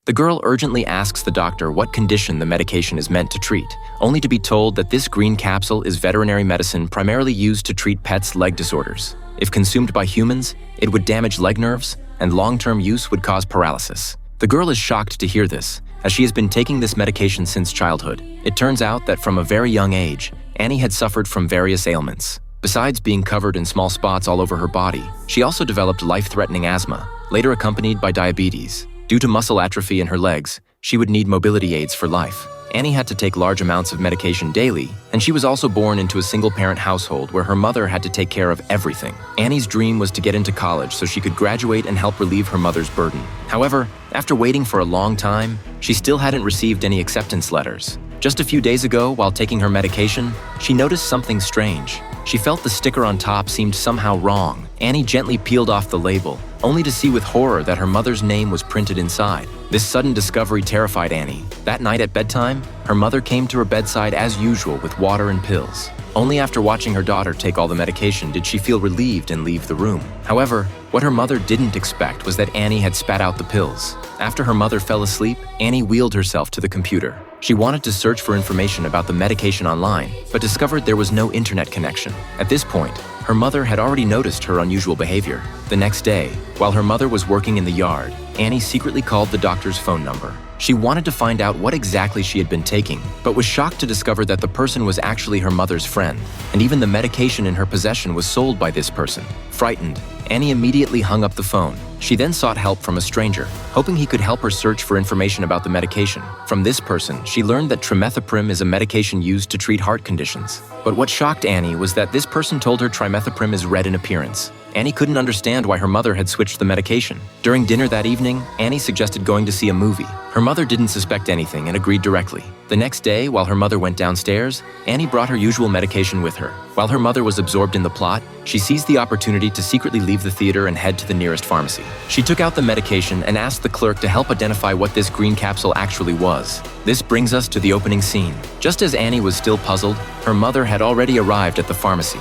The girl urgently asks the doctor what condition the medication is meant to treat, only to be told that this green capsule is veterinary medicine primarily used to treat pets' leg disorders. If consumed by humans, it would damage leg nerves, and long-term use would cause paralysis. The girl is shocked to hear this, as she has been taking this medication since childhood. It turns out that from a very young age, Annie had suffered from various ailments. Besides being covered in small spots all over her body, she also developed life-threatening asthma, later accompanied by diabetes. Due to muscle atrophy in her legs, she would need mobility aids for life. Annie had to take large amounts of medication daily, and she was also born into a single-parent household where her mother had to take care of everything. Annie's dream was to get into college so she could graduate and help relieve her mother's burden. However, after waiting for a long time, she still hadn't received any acceptance letters. Just a few days ago, while taking her medication, she noticed something strange. She felt the sticker on top seemed somehow wrong. Annie gently peeled off the label, only to see with horror that her mother's name was printed inside. This sudden discovery terrified Annie. That night at bedtime, her mother came to her bedside as usual with water and pills. Only after watching her daughter take all the medication did she feel relieved and leave the room. However, what her mother didn't expect was that Annie had spat out the pills. After her mother fell asleep, Annie wheeled herself to the computer. She wanted to search for information about the medication online, but discovered there was no internet connection. At this point, her mother had already noticed her unusual behavior. The next day, while her mother was working in the yard, Annie secretly called the doctor's phone number. She wanted to find out what exactly she had been taking, but was shocked to discover that the person was actually her mother's friend, and even the medication in her possession was sold by this person. Frightened, Annie immediately hung up the phone. She then sought help from a stranger, hoping he could help her search for information about the medication. From this person, she learned that trimethoprim is a medication used to treat heart conditions. But what shocked Annie was that this person told her trimethoprim is red in appearance. Annie couldn't understand why her mother had switched the medication. During dinner that evening, Annie suggested going to see a movie. Her mother didn't suspect anything and agreed directly. The next day, while her mother went downstairs, Annie brought her usual medication with her. While her mother was absorbed in the plot, she seized the opportunity to secretly leave the theater and head to the nearest pharmacy. She took out the medication and asked the clerk to help identify what this green capsule actually was. This brings us to the opening scene. Just as Annie was still puzzled, her mother had already arrived at the pharmacy.